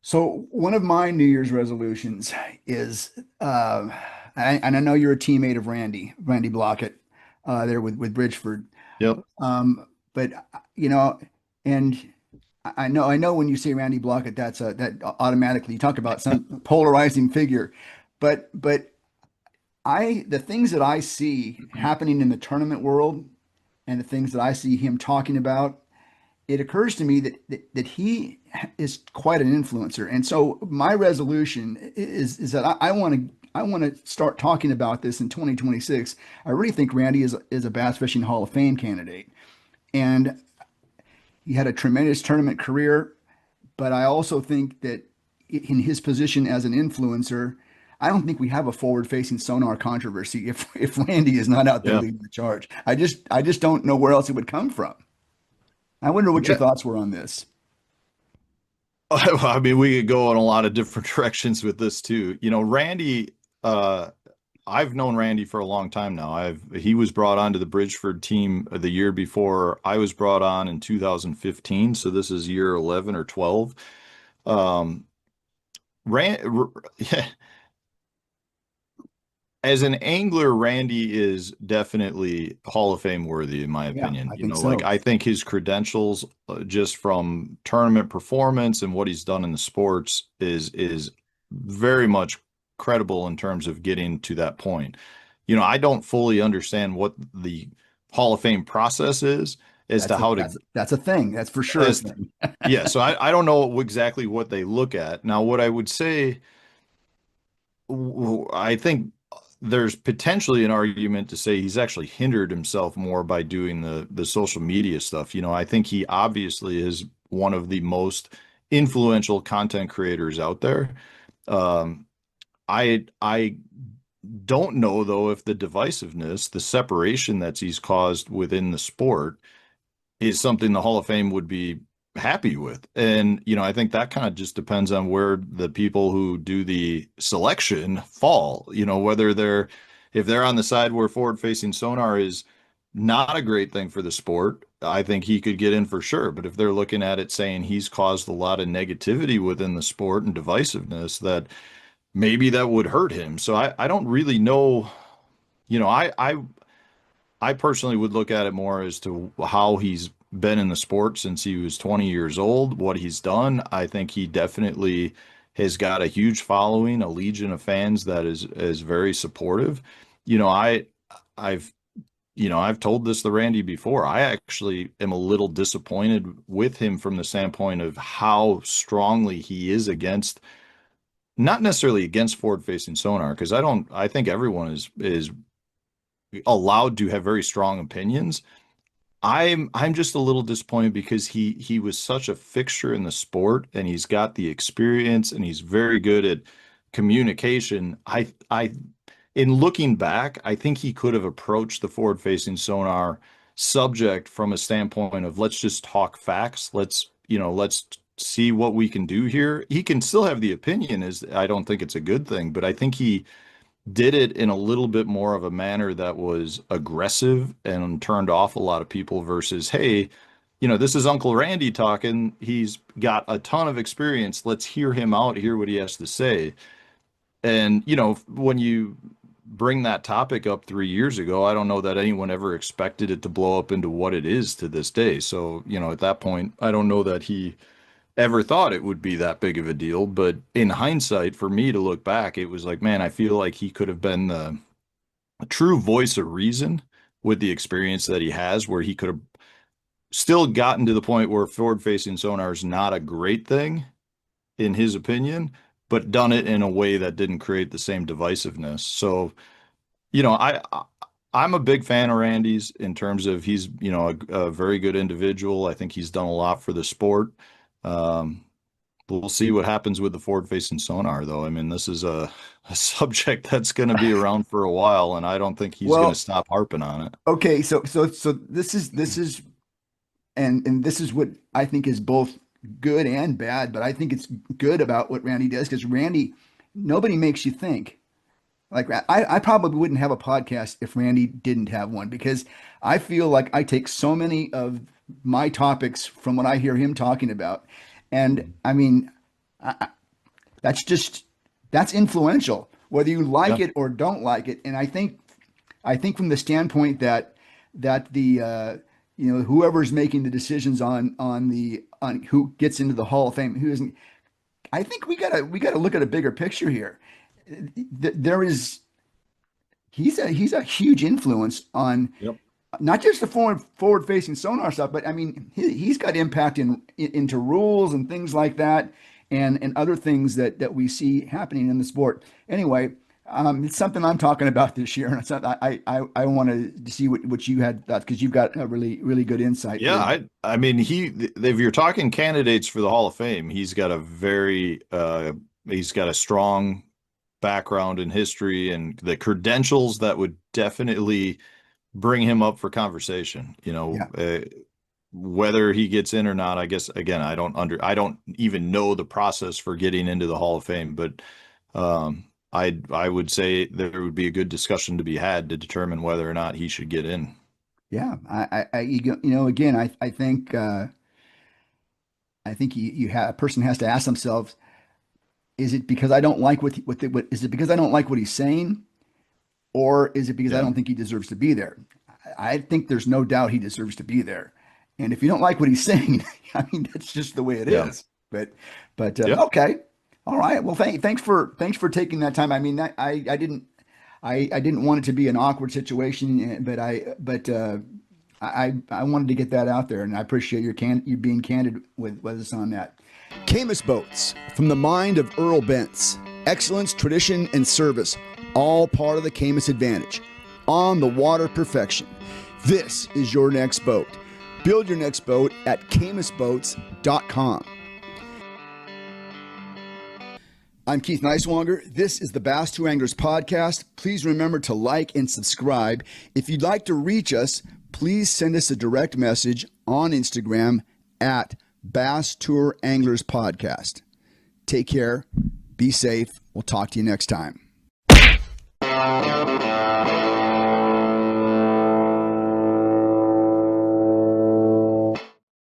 So one of my New Year's resolutions is, and I know you're a teammate of Randy Blaukat, there with Bridgeford. Yep. But you know, and I know when you say Randy Blaukat, that automatically you talk about some polarizing figure, but the things that I see happening in the tournament world and the things that I see him talking about, it occurs to me that he is quite an influencer. And so my resolution is that I want to start talking about this in 2026. I really think Randy is a Bass Fishing Hall of Fame candidate. And he had a tremendous tournament career, but I also think that in his position as an influencer, I don't think we have a forward-facing sonar controversy if Randy is not out there Yeah. leading the charge. I just don't know where else it would come from. I wonder what your Yeah. thoughts were on this. I mean, we could go in a lot of different directions with this too. Randy, uh, I've known Randy for a long time now. He was brought onto the Bridgeford team the year before I was brought on in 2015. So this is year 11 or 12. Um, Rand, as an angler, Randy is definitely Hall of Fame worthy, in my Yeah, opinion. I think Like so. I think his credentials, just from tournament performance and what he's done in the sports, is very much credible in terms of getting to that point. I don't fully understand what the Hall of Fame process is as to That's a how to that's that's a thing. That's for sure a as thing. yeah. So I don't know exactly what they look at. Now, what I would say, I think there's potentially an argument to say he's actually hindered himself more by doing the social media stuff. I think he obviously is one of the most influential content creators out there. Um, I don't know though if the divisiveness, the separation that he's caused within the sport is something the Hall of Fame would be happy with. And, I think that kind of just depends on where the people who do the selection fall, whether if they're on the side where forward facing sonar is not a great thing for the sport, I think he could get in for sure. But if they're looking at it saying he's caused a lot of negativity within the sport and divisiveness, that maybe that would hurt him. So I don't really know. You know, I personally would look at it more as to how he's been in the sport since he was 20 years old, what he's done. I think he definitely has got a huge following, a legion of fans that is very supportive. You know, I I've I've told this to Randy before. I actually am a little disappointed with him from the standpoint of how strongly he is against, not necessarily against forward facing sonar, because I think everyone is allowed to have very strong opinions. I'm just a little disappointed because he was such a fixture in the sport, and he's got the experience, and he's very good at communication. I In looking back, I think he could have approached the forward-facing sonar subject from a standpoint of, let's just talk facts. Let's see what we can do here. He can still have the opinion, is I don't think it's a good thing, but I think he did it in a little bit more of a manner that was aggressive and turned off a lot of people versus, hey, this is Uncle Randy talking. He's got a ton of experience. Let's hear him out, hear what he has to say. And, when you bring that topic up 3 years ago, I don't know that anyone ever expected it to blow up into what it is to this day. So, at that point, I don't know that he ever thought it would be that big of a deal. But in hindsight, for me to look back, it was like, man, I feel like he could have been the true voice of reason with the experience that he has, where he could have still gotten to the point where forward facing sonar is not a great thing, in his opinion, but done it in a way that didn't create the same divisiveness. So, you know, I, I'm a big fan of Randy's in terms of he's, a very good individual. I think he's done a lot for the sport. Um, We'll see what happens with the forward-facing sonar, though. I mean, this is a subject that's going to be around for a while, and I don't think he's going to Well, stop harping on it. okay, so this is and this is what I think is both good and bad, but I think it's good about what Randy does because Randy, nobody makes you think. Like I probably wouldn't have a podcast if Randy didn't have one because I feel like I take so many of my topics from what I hear him talking about. And I mean, that's just that's influential, whether you like Yeah. it or don't like it. And I think from the standpoint that the whoever's making the decisions on who gets into the Hall of Fame, who isn't, I think we gotta look at a bigger picture here. There is he's a huge influence on Yep. not just the forward facing sonar stuff, but I mean he's got impact into rules and things like that, and other things that we see happening in the sport. Anyway, it's something I'm talking about this year, and it's not, I wanted to see what you had thought, because you've got a really good insight Yeah, here. I mean, if you're talking candidates for the Hall of Fame, he's got a strong background in history and the credentials that would definitely bring him up for conversation. Yeah, Whether he gets in or not, I guess again, I don't even know the process for getting into the Hall of Fame, but I would say there would be a good discussion to be had to determine whether or not he should get in. yeah. Again, I think a person has to ask themselves, is it because I don't like is it because I don't like what he's saying, or is it because I Yeah. don't think he deserves to be there? I think there's no doubt he deserves to be there. And if you don't like what he's saying, I mean, that's just the way it Yeah. is. But Yeah. okay, all right. Well, thanks for taking that time. I mean, I didn't want it to be an awkward situation, but I wanted to get that out there, and I appreciate you being candid with us on that. Camus Boats, from the mind of Earl Bentz. Excellence, tradition, and service, all part of the Camus advantage. On the water perfection. This is your next boat. Build your next boat at camusboats.com. I'm Keith Neiswanger. This is the Bass Tour Anglers podcast. Please remember to like and subscribe. If you'd like to reach us, please send us a direct message on Instagram at Bass Tour Anglers Podcast. Take care. Be safe. We'll talk to you next time.